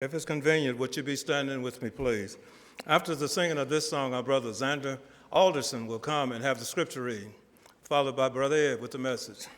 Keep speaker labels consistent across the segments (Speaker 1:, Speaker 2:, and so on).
Speaker 1: If it's convenient, would you be standing with me, please? After the singing of this song, our brother Xander Alderson will come and have the scripture reading, followed by Brother Ed with the message.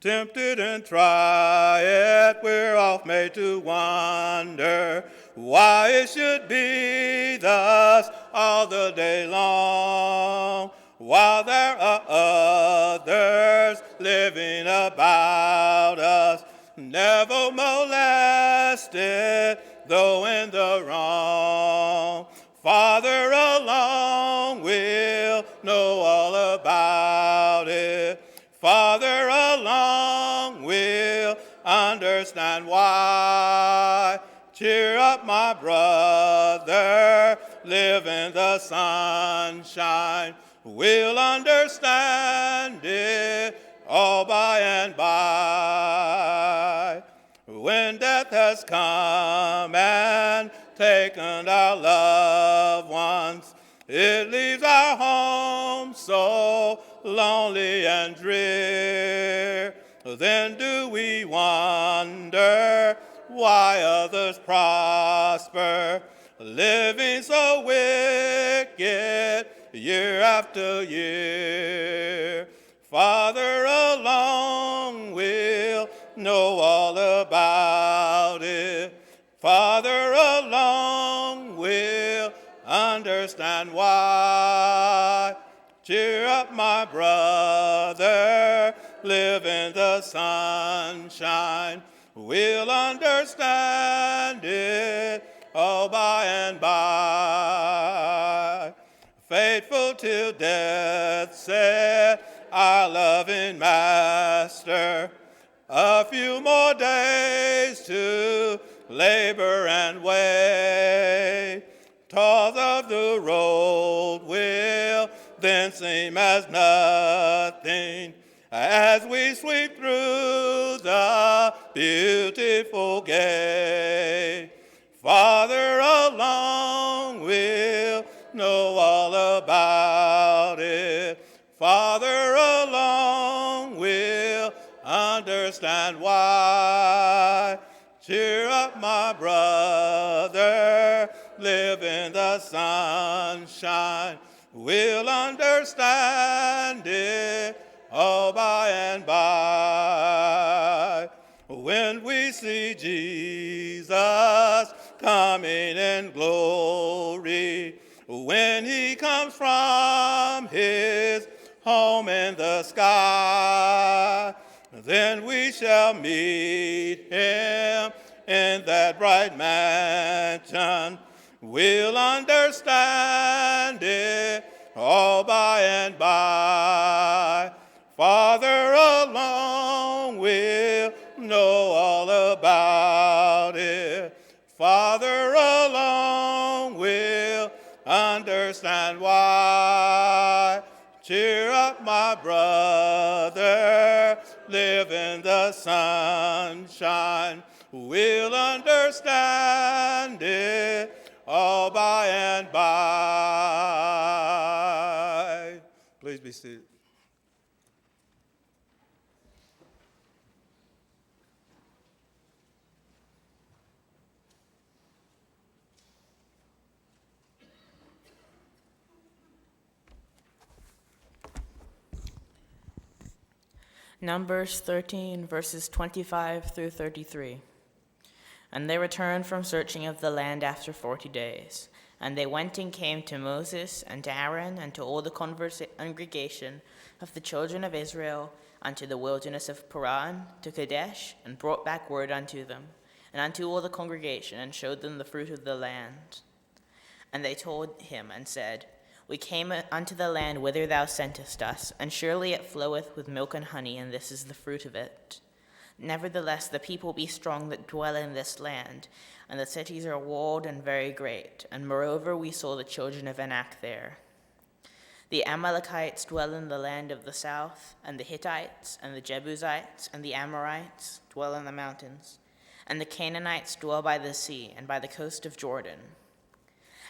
Speaker 1: Tempted and tried, we're oft made to wonder why it should be thus all the day long, while there are others living about us, never molested, though in the wrong. Father alone will know all about it. Father alone will understand why. Cheer up, my brother, live in the sunshine. We'll understand it all by and by. When death has come and taken our loved ones, it leaves our home so lonely and drear. Then do we wonder why others prosper, living so wicked year after year. Father alone will know all about it. Father alone will understand why. Cheer up, my brother, live in the sunshine. We'll understand it all by and by. Faithful till death, said our loving Master. A few more days to labor and wait. Toils of the road will then seem as nothing as we sweep through the beautiful gate. Father alone will know all about it. Father alone will understand why. Cheer up, my brother, live in the sunshine. We'll understand it all by and by. When we see Jesus coming in glory, when he comes from his home in the sky, then we shall meet him in that bright mansion. We'll understand it all by and by. Father alone will know all about it. Father alone will understand why. Cheer up, my brother, live in the sunshine. We'll understand it all by and by. Please be seated.
Speaker 2: Numbers 13, verses 25 through 33. And they returned from searching of the land after 40 days. And they went and came to Moses and to Aaron and to all the congregation of the children of Israel unto the wilderness of Paran, to Kadesh, and brought back word unto them, and unto all the congregation, and showed them the fruit of the land. And they told him and said, We came unto the land whither thou sentest us, and surely it floweth with milk and honey, and this is the fruit of it. Nevertheless, the people be strong that dwell in this land, and the cities are walled and very great. And moreover, we saw the children of Anak there. The Amalekites dwell in the land of the south, and the Hittites, and the Jebusites, and the Amorites dwell in the mountains, and the Canaanites dwell by the sea, and by the coast of Jordan.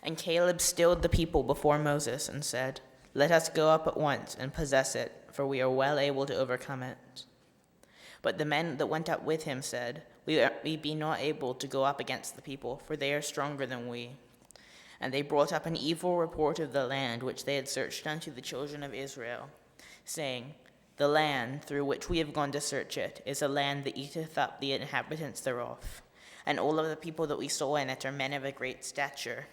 Speaker 2: And Caleb stilled the people before Moses, and said, Let us go up at once and possess it, for we are well able to overcome it. But the men that went up with him said, We be not able to go up against the people, for they are stronger than we. And they brought up an evil report of the land which they had searched unto the children of Israel, saying, The land through which we have gone to search it is a land that eateth up the inhabitants thereof. And all of the people that we saw in it are men of a great stature.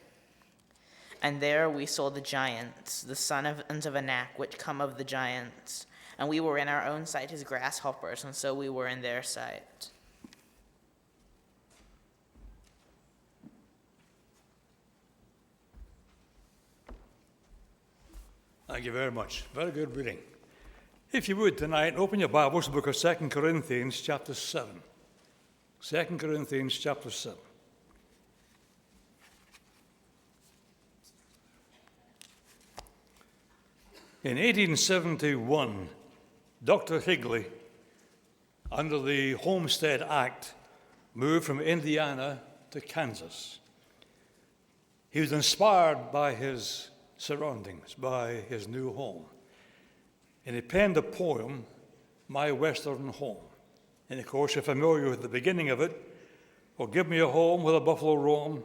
Speaker 2: And there we saw the giants, the sons of Anak, which come of the giants. And we were in our own sight as grasshoppers, and so we were in their sight.
Speaker 3: Thank you very much. Very good reading. If you would tonight, open your Bibles to the book of 2 Corinthians chapter 7. 2 Corinthians chapter 7. In 1871, Dr. Higley, under the Homestead Act, moved from Indiana to Kansas. He was inspired by his surroundings, by his new home. And he penned a poem, My Western Home. And of course, you're familiar with the beginning of it. Oh, give me a home where the buffalo roam,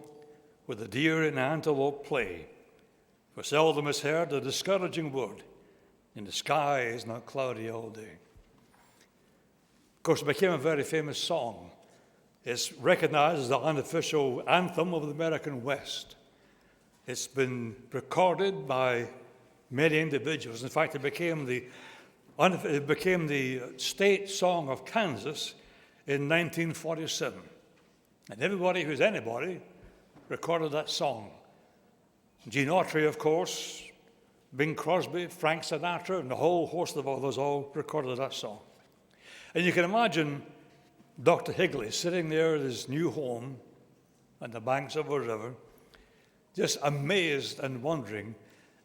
Speaker 3: where the deer and antelope play. For seldom is heard a discouraging word, and the sky is not cloudy all day. Of course, it became a very famous song. It's recognized as the unofficial anthem of the American West. It's been recorded by many individuals. In fact, it became the state song of Kansas in 1947. And everybody who's anybody recorded that song. Gene Autry, of course, Bing Crosby, Frank Sinatra, and a whole host of others all recorded that song. And you can imagine Dr. Higley sitting there at his new home on the banks of a river, just amazed and wondering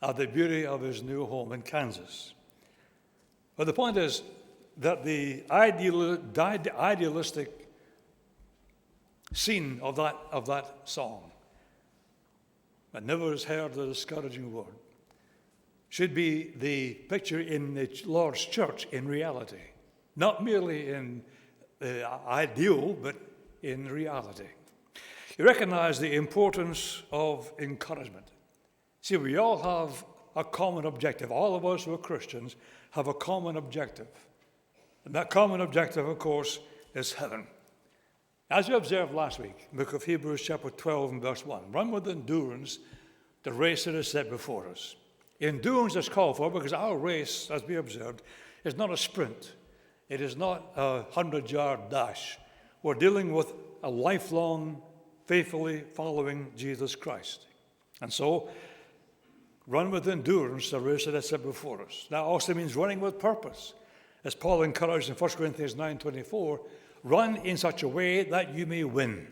Speaker 3: at the beauty of his new home in Kansas. But the point is that the idealistic scene of that song, that never is heard a discouraging word, should be the picture in the Lord's church in reality, not merely in ideal, but in reality. You recognize the importance of encouragement. See, we all have a common objective. All of us who are Christians have a common objective. And that common objective, of course, is heaven. As we observed last week, the book of Hebrews chapter 12 and verse 1, run with endurance the race that is set before us. Endurance is called for because our race, as we observed, is not a sprint. It is not a 100-yard dash. We're dealing with a lifelong, faithfully following Jesus Christ. And so, run with endurance the race that is set before us. That also means running with purpose. As Paul encouraged in 1 Corinthians 9:24, run in such a way that you may win.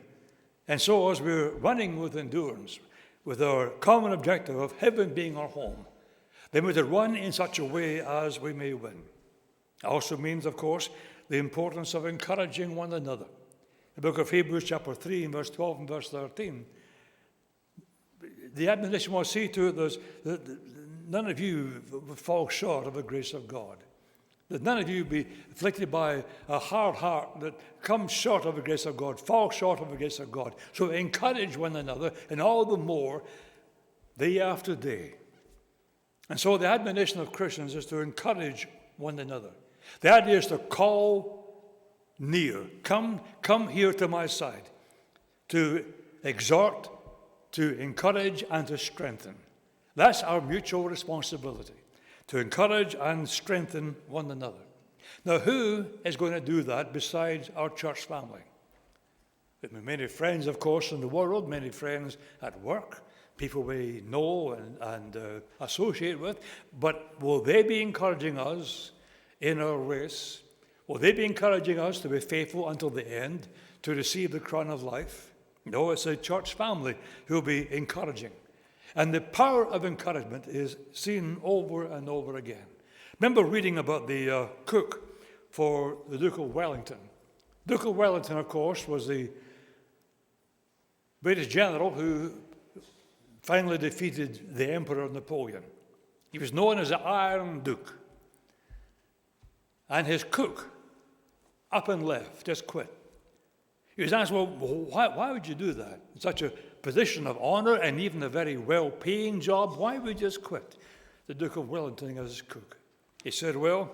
Speaker 3: And so as we're running with endurance, with our common objective of heaven being our home, then we're to run in such a way as we may win. It also means, of course, the importance of encouraging one another. The book of Hebrews chapter 3 and verse 12 and verse 13, the admonition was, see to it that none of you fall short of the grace of God. That none of you be afflicted by a hard heart that comes short of the grace of God, fall short of the grace of God. So encourage one another, and all the more day after day. And so the admonition of Christians is to encourage one another. The idea is to call near. Come here to my side. To exhort, to encourage, and to strengthen. That's our mutual responsibility. To encourage and strengthen one another. Now, who is going to do that besides our church family? There are many friends, of course, in the world, many friends at work, people we know and associate with, but will they be encouraging us in our race? Will they be encouraging us to be faithful until the end, to receive the crown of life? No, it's a church family who will be encouraging. And the power of encouragement is seen over and over again. Remember reading about the cook for the Duke of Wellington. Duke of Wellington, of course, was the British general who finally defeated the Emperor Napoleon. He was known as the Iron Duke. And his cook up and left, just quit. He was asked, well, why would you do that? In such a position of honor and even a very well-paying job, why would you just quit? The Duke of Wellington as cook. He said, well,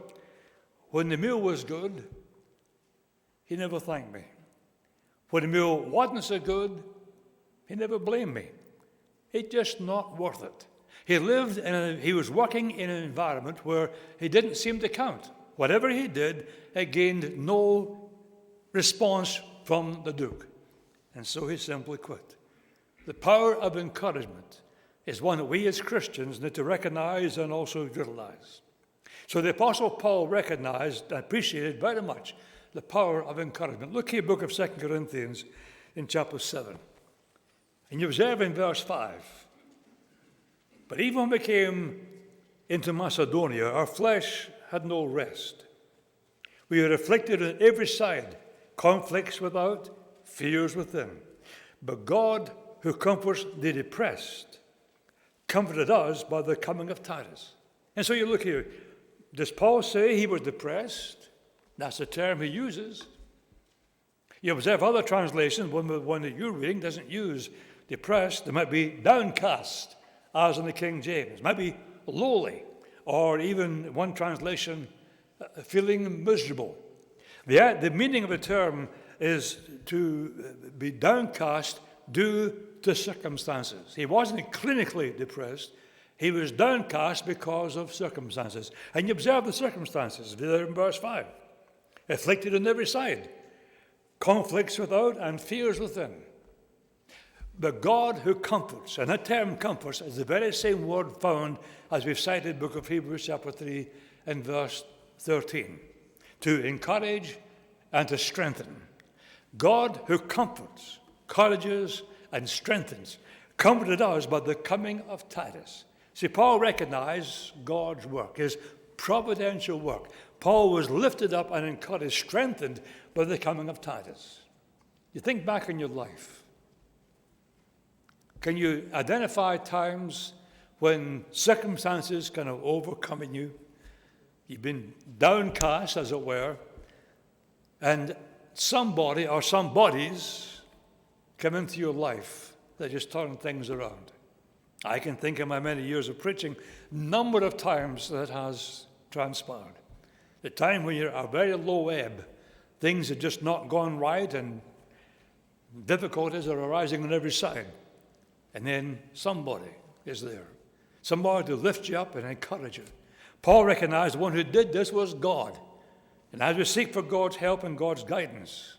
Speaker 3: when the meal was good, he never thanked me. When the meal wasn't so good, he never blamed me. It's just not worth it. He was working in an environment where he didn't seem to count. Whatever he did, it gained no response from the Duke. And so he simply quit. The power of encouragement is one that we as Christians need to recognize and also utilize. So the Apostle Paul recognized and appreciated very much the power of encouragement. Look here, book of 2 Corinthians in chapter 7. And you observe in verse 5, but even when we came into Macedonia, our flesh had no rest. We were afflicted on every side, conflicts without, fears within. But God, who comforts the depressed, comforted us by the coming of Titus. And so you look here, does Paul say he was depressed? That's the term he uses. You observe other translations, one that you're reading doesn't use depressed. There might be downcast, as in the King James. It might be lowly, or even one translation, feeling miserable. The meaning of the term is to be downcast due to circumstances. He wasn't clinically depressed. He was downcast because of circumstances. And you observe the circumstances there in verse 5. Afflicted on every side, conflicts without and fears within. But God who comforts, and that term comforts is the very same word found as we've cited book of Hebrews chapter 3 and verse 13. To encourage and to strengthen. God who comforts, encourages, and strengthens, comforted us by the coming of Titus. See, Paul recognized God's work, his providential work. Paul was lifted up and encouraged, strengthened by the coming of Titus. You think back in your life. Can you identify times when circumstances kind of overcoming you? You've been downcast, as it were, and somebody or some bodies come into your life that just turn things around. I can think in my many years of preaching, number of times that has transpired. The time when you're at a very low ebb, things have just not gone right and difficulties are arising on every side. And then somebody is there. Somebody to lift you up and encourage you. Paul recognized the one who did this was God. And as we seek for God's help and God's guidance,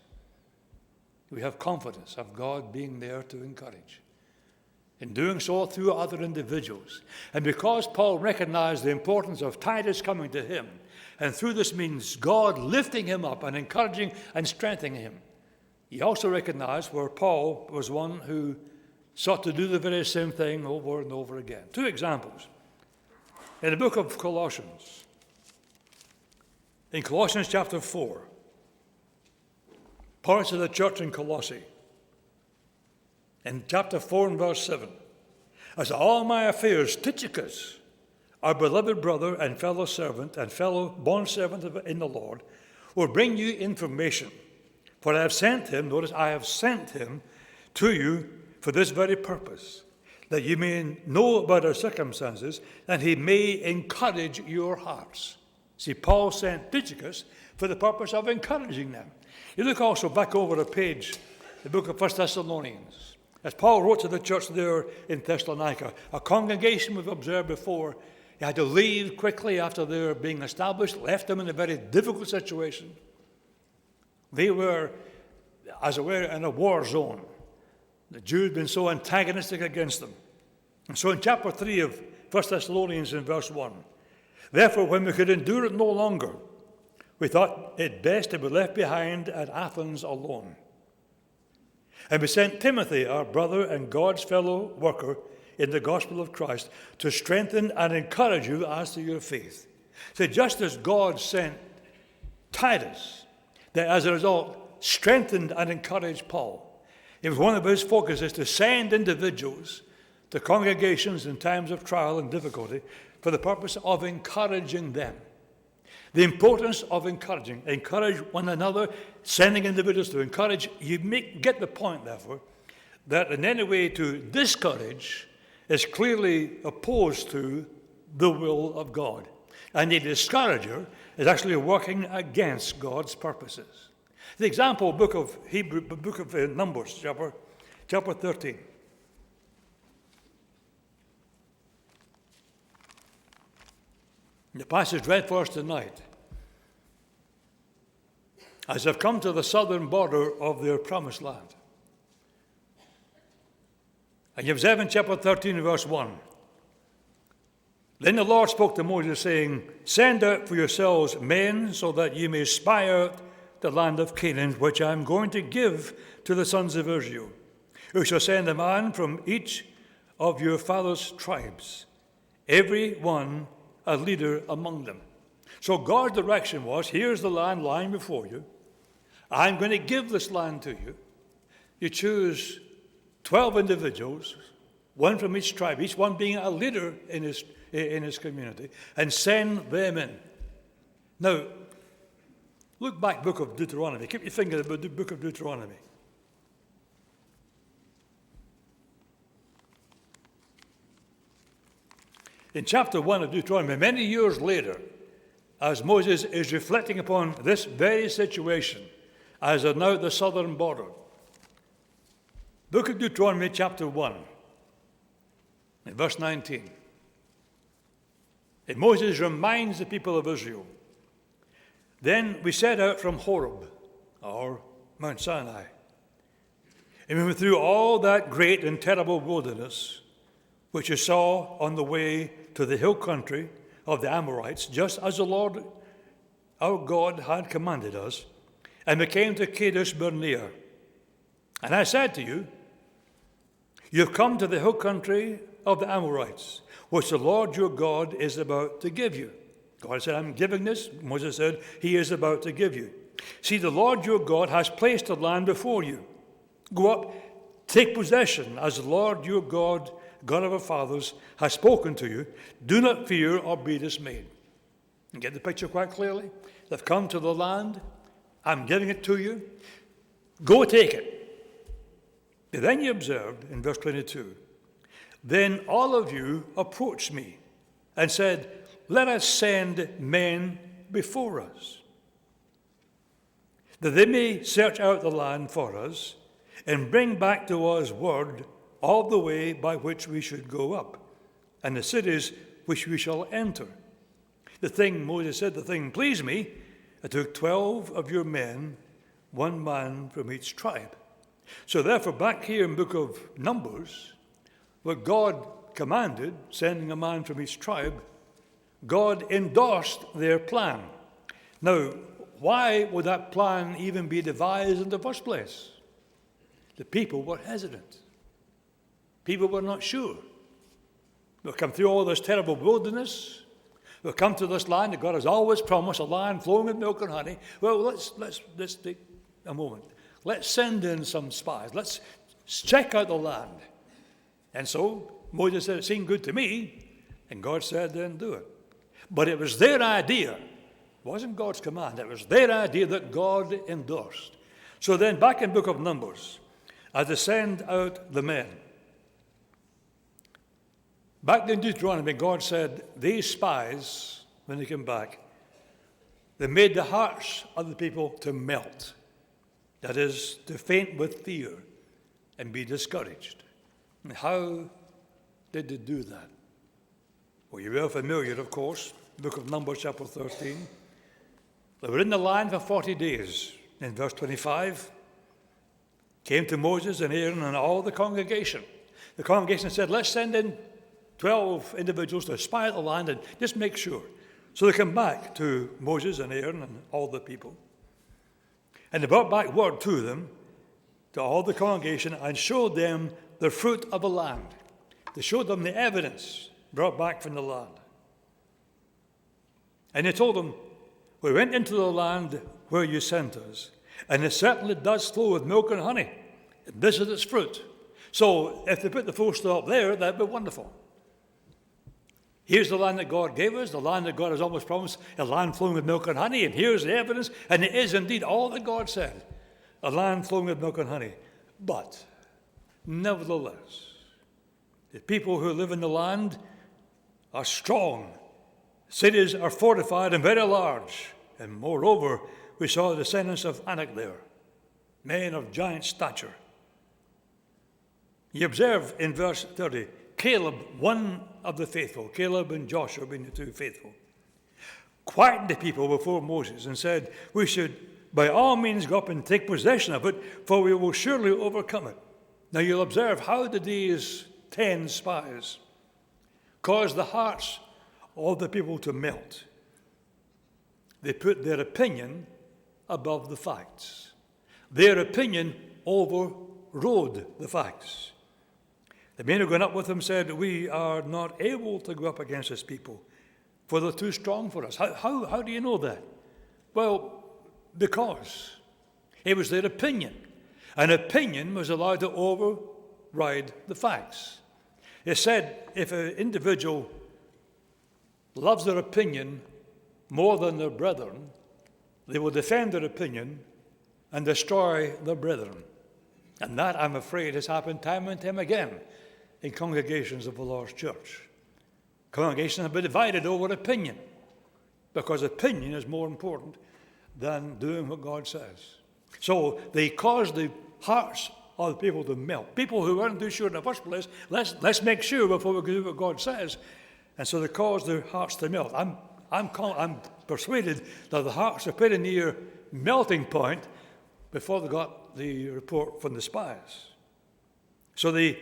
Speaker 3: we have confidence of God being there to encourage. In doing so through other individuals. And because Paul recognized the importance of Titus coming to him, and through this means God lifting him up and encouraging and strengthening him, he also recognized where Paul was one who sought to do the very same thing over and over again. Two examples. In the book of Colossians, in Colossians chapter 4, parts of the church in Colossae, in chapter 4 and verse 7, as all my affairs, Tychicus, our beloved brother and fellow servant and fellow bondservant in the Lord, will bring you information. For I have sent him, notice, I have sent him to you for this very purpose, that you may know about our circumstances, and he may encourage your hearts. See, Paul sent Tychicus for the purpose of encouraging them. You look also back over a page, the book of 1 Thessalonians. As Paul wrote to the church there in Thessalonica, a congregation we've observed before, he had to leave quickly after they were being established, left them in a very difficult situation. They were, as it were, in a war zone. The Jews had been so antagonistic against them. And so in chapter 3 of 1 Thessalonians in verse 1, therefore, when we could endure it no longer, we thought it best to be left behind at Athens alone. And we sent Timothy, our brother and God's fellow worker in the gospel of Christ, to strengthen and encourage you as to your faith. So just as God sent Titus, that as a result strengthened and encouraged Paul, it was one of his focuses to send individuals to congregations in times of trial and difficulty for the purpose of encouraging them. The importance of encouraging. Encourage one another, sending individuals to encourage. Get the point, therefore, that in any way to discourage is clearly opposed to the will of God. And the discourager is actually working against God's purposes. The example, book of Numbers, chapter 13. The passage read for us tonight. As they've come to the southern border of their promised land. And you have Zebulun chapter 13, verse 1. Then the Lord spoke to Moses, saying, Send out for yourselves men, so that ye may spy out the land of Canaan, which I am going to give to the sons of Israel. You shall send a man from each of your father's tribes, every one a leader among them. So God's direction was, here's the land lying before you. I'm going to give this land to you. You choose 12 individuals, one from each tribe, each one being a leader in his community, and send them in. Now, look back, book of Deuteronomy. Keep your finger about the book of Deuteronomy. In chapter 1 of Deuteronomy, many years later, as Moses is reflecting upon this very situation, as they're now at the southern border, book of Deuteronomy, chapter 1, in verse 19. And Moses reminds the people of Israel, Then we set out from Horeb, or Mount Sinai, and we went through all that great and terrible wilderness, which you saw on the way to the hill country of the Amorites, just as the Lord our God had commanded us. And we came to Kadesh Barnea. And I said to you, You've come to the hill country of the Amorites, which the Lord your God is about to give you. God said, I'm giving this. Moses said, He is about to give you. See, the Lord your God has placed the land before you. Go up, take possession, as the Lord your God, God of our fathers, has spoken to you. Do not fear or be dismayed. You get the picture quite clearly? They've come to the land. I'm giving it to you. Go take it. And then you observed in verse 22, Then all of you approached me and said, Let us send men before us, that they may search out the land for us and bring back to us word of the way by which we should go up, and the cities which we shall enter. Moses said, the thing pleased me. I took 12 of your men, one man from each tribe. So therefore, back here in the book of Numbers, where God commanded, sending a man from each tribe, God endorsed their plan. Now, why would that plan even be devised in the first place? The people were hesitant. People were not sure. We'll come through all this terrible wilderness. We'll come to this land that God has always promised, a land flowing with milk and honey. Well, let's take a moment. Let's send in some spies. Let's check out the land. And so Moses said, it seemed good to me. And God said, then do it. But it was their idea. It wasn't God's command. It was their idea that God endorsed. So then back in the book of Numbers, as they send out the men, back in Deuteronomy, God said, these spies, when they came back, they made the hearts of the people to melt. That is, to faint with fear and be discouraged. And how did they do that? Well, you're well familiar, of course, book of Numbers, chapter 13. They were in the land for 40 days. In verse 25, came to Moses and Aaron and all the congregation. The congregation said, let's send in 12 individuals to spy out the land and just make sure. So they come back to Moses and Aaron and all the people. And they brought back word to them, to all the congregation, and showed them the fruit of the land. They showed them the evidence brought back from the land. And they told them, we went into the land where you sent us, and it certainly does flow with milk and honey. And this is its fruit. So if they put the full stop there, that'd be wonderful. Here's the land that God gave us, the land that God has almost promised, a land flowing with milk and honey, and here's the evidence, and it is indeed all that God said, a land flowing with milk and honey. But, nevertheless, the people who live in the land are strong. Cities are fortified and very large. And moreover, we saw the descendants of Anak there, men of giant stature. You observe in verse 30, Caleb, one of the faithful, Caleb and Joshua being the two faithful, quieted the people before Moses and said, we should by all means go up and take possession of it, for we will surely overcome it. Now you'll observe how did these 10 spies cause the hearts of the people to melt. They put their opinion above the facts. Their opinion overrode the facts. The men who went up with them said, we are not able to go up against this people, for they're too strong for us. How do you know that? Well, because it was their opinion. An opinion was allowed to override the facts. It said if an individual loves their opinion more than their brethren, they will defend their opinion and destroy their brethren. And that, I'm afraid, has happened time and time again in congregations of the Lord's church. Congregations have been divided over opinion, because opinion is more important than doing what God says. So they caused the hearts of the people to melt. People who weren't too sure in the first place, let's make sure before we do what God says. And so they caused their hearts to melt. I'm persuaded that the hearts are pretty near melting point before they got the report from the spies. So they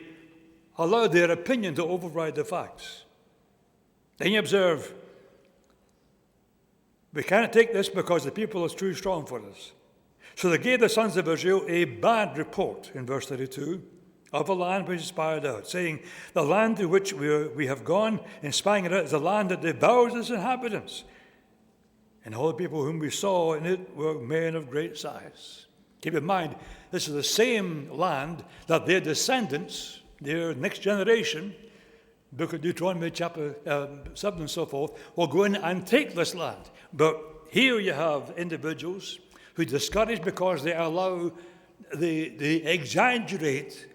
Speaker 3: allowed their opinion to override the facts. Then you observe, we cannot take this because the people are too strong for us. So they gave the sons of Israel a bad report, in verse 32, of a land which is spied out, saying, the land to which we have gone in spying it out is a land that devours its inhabitants. And all the people whom we saw in it were men of great size. Keep in mind, this is the same land that their descendants, their next generation, Book of Deuteronomy chapter 7 and so forth, will go in and take this land. But here you have individuals who discourage because they allow, they exaggerate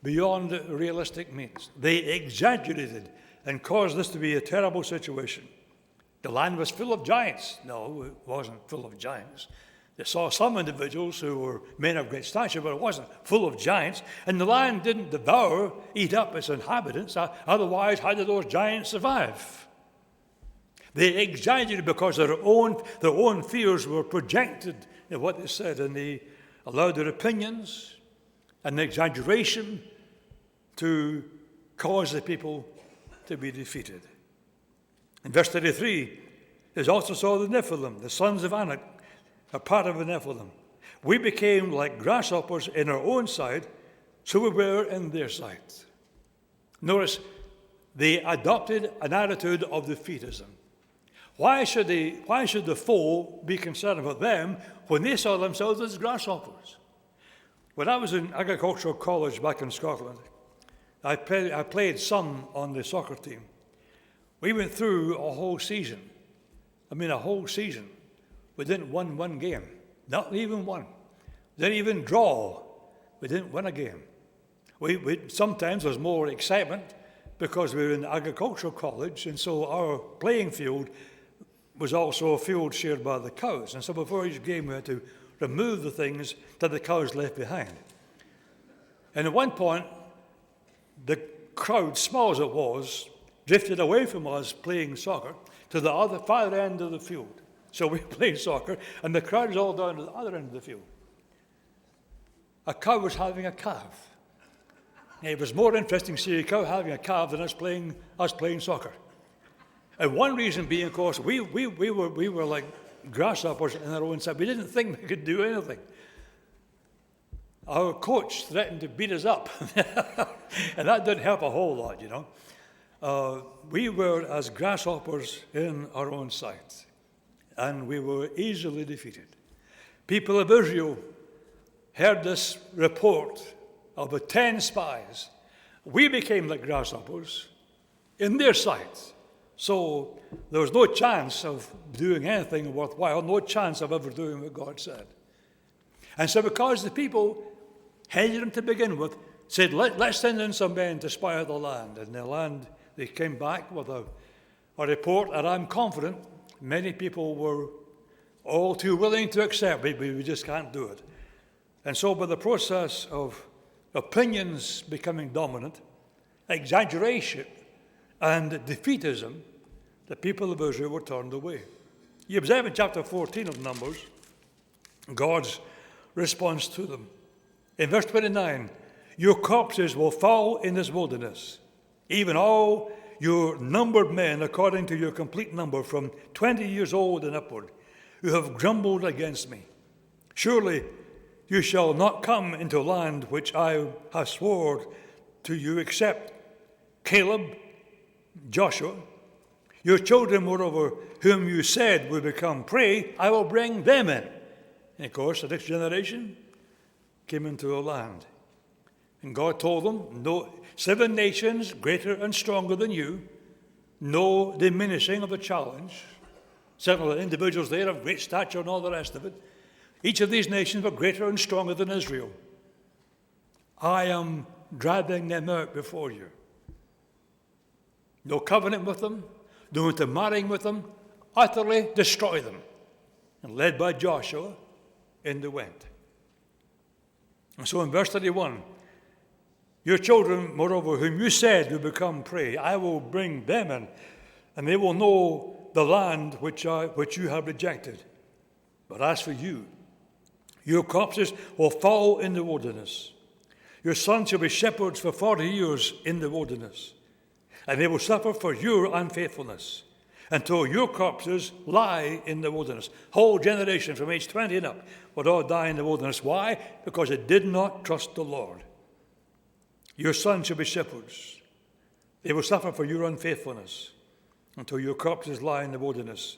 Speaker 3: beyond realistic means. They exaggerated and caused this to be a terrible situation. The land was full of giants. No, it wasn't full of giants. They saw some individuals who were men of great stature, but it wasn't full of giants. And the land didn't eat up its inhabitants. Otherwise, how did those giants survive? They exaggerated because their own fears were projected in what they said, and they allowed their opinions and exaggeration to cause the people to be defeated. In verse 33, there's also saw the Nephilim, the sons of Anak, a part of the Nephilim. We became like grasshoppers in our own sight, so we were in their sight. Notice, they adopted an attitude of defeatism. Why should the foe be concerned about them when they saw themselves as grasshoppers? When I was in agricultural college back in Scotland, I played some on the soccer team. We went through a whole season. A whole season. We didn't win one game, not even one. Didn't even draw. We didn't win a game. We sometimes there was more excitement because we were in agricultural college, and so our playing field was also a field shared by the cows. And so before each game we had to remove the things that the cows left behind. And at one point, the crowd, small as it was, drifted away from us playing soccer to the far end of the field. So we played soccer, and the crowd was all down to the other end of the field. A cow was having a calf. It was more interesting to see a cow having a calf than us playing soccer. And one reason being, of course, we were like grasshoppers in our own sight. We didn't think we could do anything. Our coach threatened to beat us up, and that didn't help a whole lot, you know. We were as grasshoppers in our own sight, and we were easily defeated. People of Israel heard this report of the 10 spies. We became like grasshoppers in their sight, So there was no chance of doing anything worthwhile, no chance of ever doing what God said. And so because the people, hesitant to begin with, said, let's send in some men to spy out the land. And the land, they came back with a report, and I'm confident many people were all too willing to accept it. We just can't do it. And so by the process of opinions becoming dominant, exaggeration, and defeatism, the people of Israel were turned away. You observe in chapter 14 of Numbers God's response to them. In verse 29, your corpses will fall in this wilderness, even all your numbered men according to your complete number from 20 years old and upward, who have grumbled against me. Surely you shall not come into land which I have sworn to you, except Caleb, Joshua, your children, moreover, whom you said would become prey, I will bring them in. And of course, the next generation came into the land. And God told them, no, 7 nations greater and stronger than you, no diminishing of the challenge. Certainly the individuals there of great stature and all the rest of it. Each of these nations were greater and stronger than Israel. I am driving them out before you. No covenant with them, no intermarrying with them, utterly destroy them. And led by Joshua, in they went. And so in verse 31, your children, moreover, whom you said will become prey, I will bring them in, and they will know the land which you have rejected. But as for you, your corpses will fall in the wilderness. Your sons shall be shepherds for 40 years in the wilderness, and they will suffer for your unfaithfulness until your corpses lie in the wilderness. Whole generation from age 20 and up would all die in the wilderness. Why? Because they did not trust the Lord. Your sons shall be shepherds. They will suffer for your unfaithfulness until your corpses lie in the wilderness.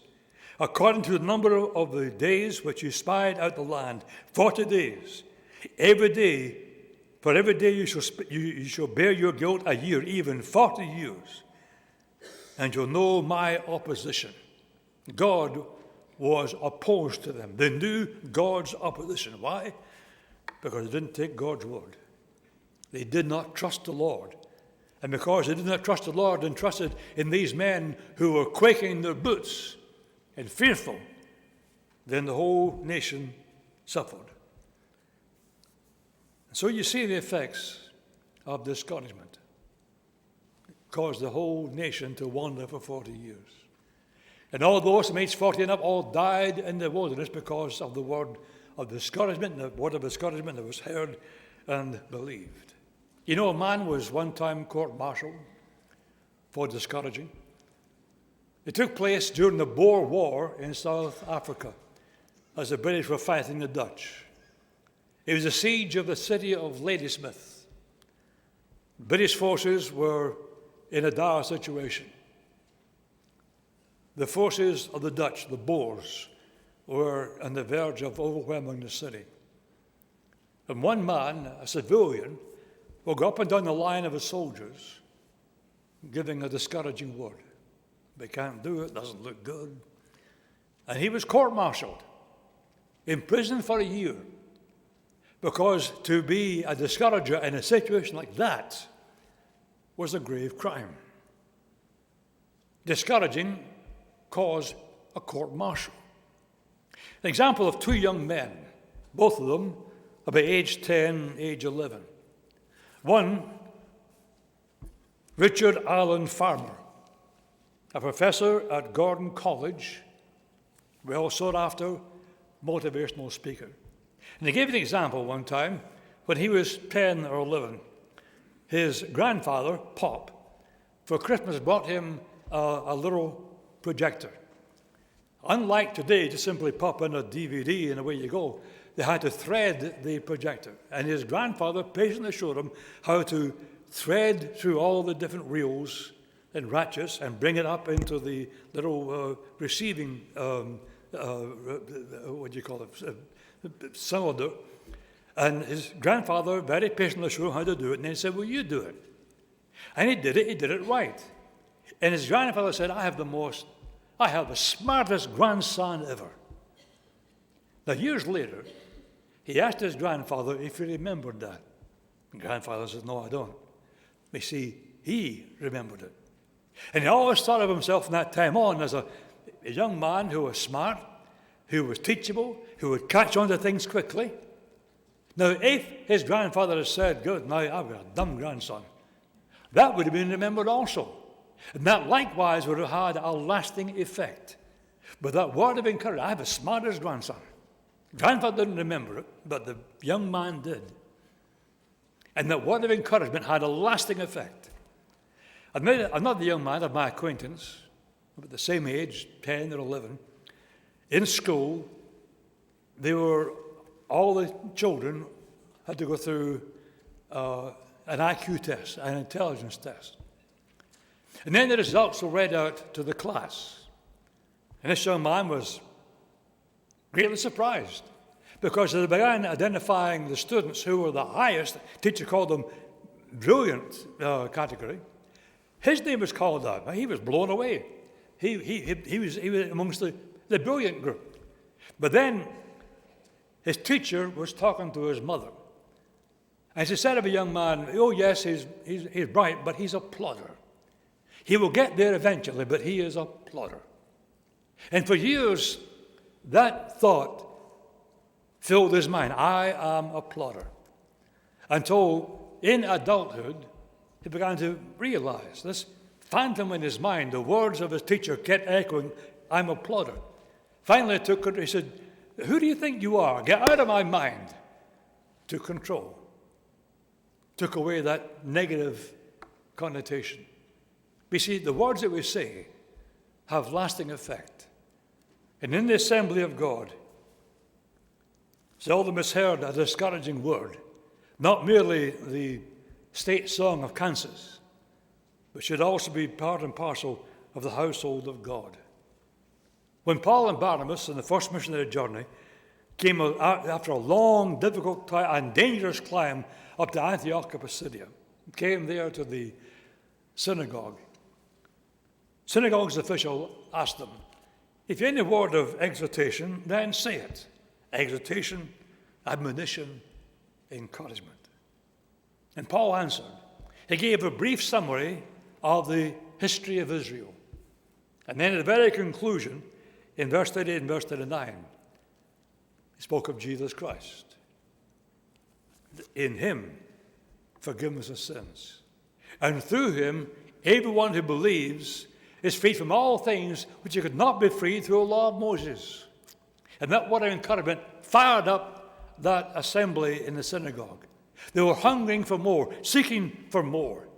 Speaker 3: According to the number of the days which you spied out the land, 40 days, every day, for every day you shall bear your guilt a year, even 40 years, and you'll know my opposition. God was opposed to them. They knew God's opposition. Why? Because they didn't take God's word. They did not trust the Lord. And because they did not trust the Lord and trusted in these men who were quaking in their boots and fearful, then the whole nation suffered. And so you see the effects of discouragement. It caused the whole nation to wander for 40 years. And all those from age 40 and up all died in the wilderness because of the word of discouragement, the word of discouragement that was heard and believed. You know, a man was one time court-martialed for discouraging. It took place during the Boer War in South Africa as the British were fighting the Dutch. It was the siege of the city of Ladysmith. British forces were in a dire situation. The forces of the Dutch, the Boers, were on the verge of overwhelming the city. And one man, a civilian, will go up and down the line of his soldiers, giving a discouraging word. They can't do it, doesn't look good. And he was court-martialed, imprisoned for a year, because to be a discourager in a situation like that was a grave crime. Discouraging caused a court-martial. An example of 2 young men, both of them about age 10, age 11. One, Richard Allen Farmer, a professor at Gordon College, well sought after motivational speaker. And he gave an example one time when he was 10 or 11. His grandfather, Pop, for Christmas brought him a little projector. Unlike today, to simply pop in a DVD and away you go, they had to thread the projector. And his grandfather patiently showed him how to thread through all the different reels and ratchets and bring it up into the little receiving, cylinder. And his grandfather very patiently showed him how to do it. And then he said, will you do it? And he did it right. And his grandfather said, I have the smartest grandson ever. Now, years later, he asked his grandfather if he remembered that. And grandfather said, no, I don't. You see, he remembered it. And he always thought of himself from that time on as a young man who was smart, who was teachable, who would catch on to things quickly. Now, if his grandfather had said, good, now I've got a dumb grandson, that would have been remembered also. And that likewise would have had a lasting effect. But that word of encouragement, I have the smartest grandson. Grandfather didn't remember it, but the young man did. And that word of encouragement had a lasting effect. Another young man of my acquaintance, about the same age, 10 or 11, in school, all the children had to go through an IQ test, an intelligence test. And then the results were read out to the class. And this young man was greatly surprised because as they began identifying the students who were the highest, teacher called them brilliant category, his name was called out. He was blown away. He was amongst the brilliant group. But then his teacher was talking to his mother. And she said of a young man, oh yes, he's bright, but he's a plodder. He will get there eventually, but he is a plodder. And for years, that thought filled his mind. I am a plodder. Until in adulthood, he began to realize this phantom in his mind, the words of his teacher kept echoing, I'm a plodder. Finally, he said, who do you think you are? Get out of my mind. To control. Took away that negative connotation. You see, the words that we say have lasting effect. And in the assembly of God, seldom is heard a discouraging word, not merely the state song of Kansas, but should also be part and parcel of the household of God. When Paul and Barnabas on the first missionary journey came after a long, difficult and dangerous climb up to Antioch of Pisidia, came there to the synagogue. Synagogue's official asked them, if you have any word of exhortation, then say it. Exhortation, admonition, encouragement. And Paul answered. He gave a brief summary of the history of Israel. And then at the very conclusion, in verse 38 and verse 39, he spoke of Jesus Christ. In him, forgiveness of sins. And through him, everyone who believes is free from all things which you could not be freed through the law of Moses. And that word of encouragement fired up that assembly in the synagogue. They were hungering for more, seeking for more.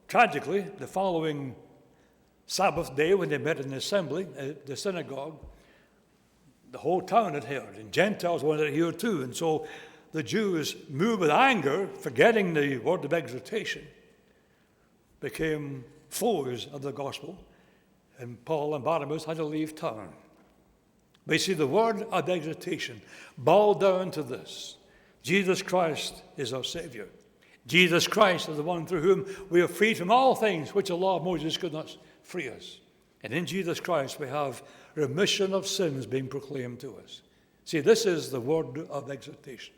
Speaker 3: Tragically, the following Sabbath day when they met in the assembly, the synagogue, the whole town had heard, and Gentiles wanted to hear too. And so the Jews, moved with anger, forgetting the word of exhortation, became foes of the gospel, and Paul and Barnabas had to leave town. But you see, the word of exhortation boiled down to this. Jesus Christ is our Savior. Jesus Christ is the one through whom we are freed from all things which the law of Moses could not free us. And in Jesus Christ we have remission of sins being proclaimed to us. See, this is the word of exhortation.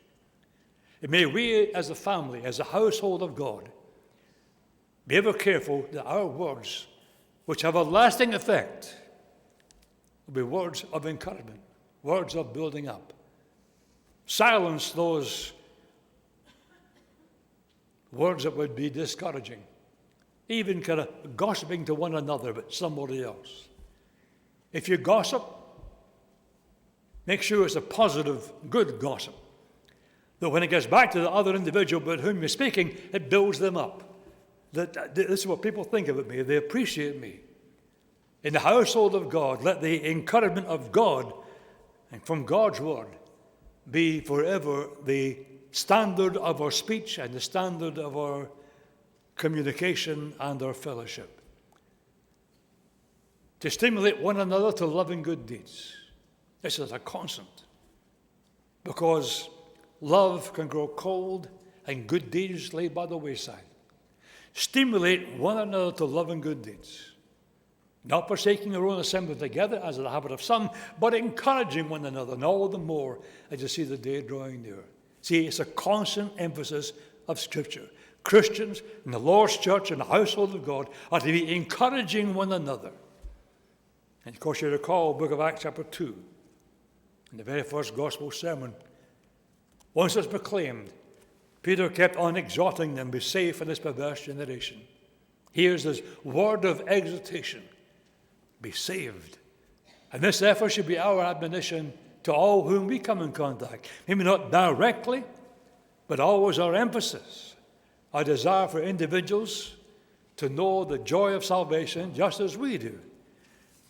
Speaker 3: And may we as a family, as a household of God, be ever careful that our words, which have a lasting effect, will be words of encouragement, words of building up. Silence those words that would be discouraging, even kind of gossiping to one another about somebody else. If you gossip, make sure it's a positive, good gossip. That when it gets back to the other individual about whom you're speaking, it builds them up. That this is what people think about me. They appreciate me. In the household of God, let the encouragement of God and from God's word be forever the standard of our speech and the standard of our communication and our fellowship. To stimulate one another to love and good deeds. This is a constant. Because love can grow cold and good deeds laid by the wayside. Stimulate one another to love and good deeds. not forsaking your own assembly together, as is the habit of some, but encouraging one another, and all the more as you see the day drawing near. See, it's a constant emphasis of Scripture. Christians in the Lord's church and the household of God are to be encouraging one another. And of course, you recall the book of Acts chapter 2, in the very first gospel sermon. Once it's proclaimed, Peter kept on exhorting them, be safe in this perverse generation. Here's his word of exhortation: be saved. And this therefore should be our admonition to all whom we come in contact. Maybe not directly, but always our emphasis, our desire for individuals to know the joy of salvation just as we do.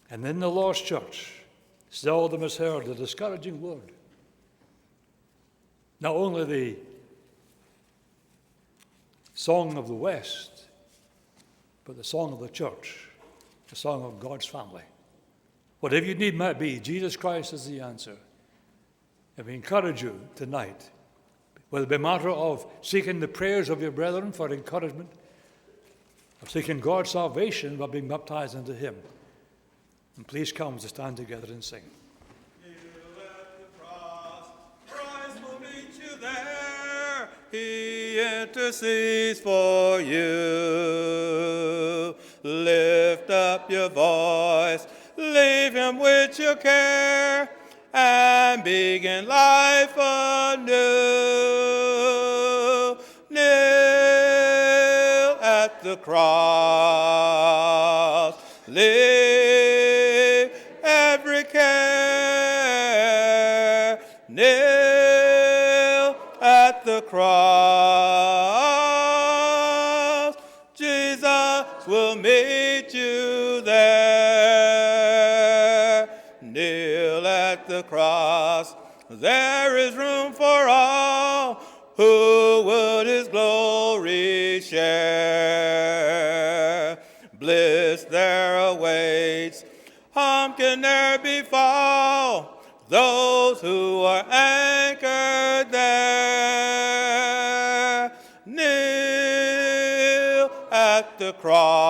Speaker 3: And in the Lord's church, seldom has heard the discouraging word. Not only the song of the West, but the song of the church, the song of God's family. Whatever your need might be, Jesus Christ is the answer. And we encourage you tonight, whether it be a matter of seeking the prayers of your brethren for encouragement, of seeking God's salvation by being baptized into Him. And please come to stand together and sing.
Speaker 1: He intercedes for you. Lift up your voice, leave Him with your care, and begin life anew. Kneel at the cross, leave every care. Kneel at the cross, Jesus will meet you there. Kneel at the cross, there is room for all who would His glory share. Bliss there awaits, harm can ne'er befall those who are anchored there. Kneel at the cross,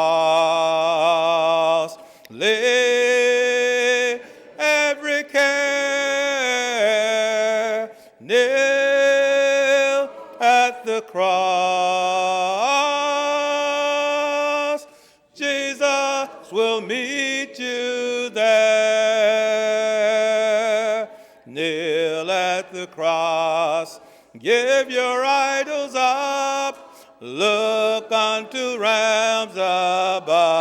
Speaker 1: lay every care. Kneel at the cross, Jesus will meet you there. Kneel at the cross, give your idols up, look unto realms above.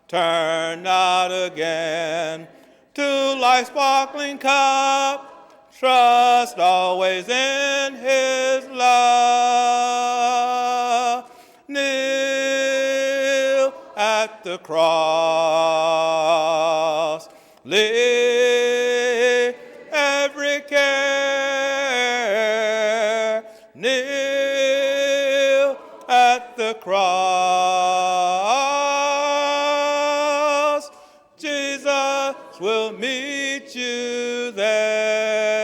Speaker 1: Turn not again to life's sparkling cup, trust always in His love. Kneel at the cross, lay every care. Kneel at the cross, Jesus will meet you there.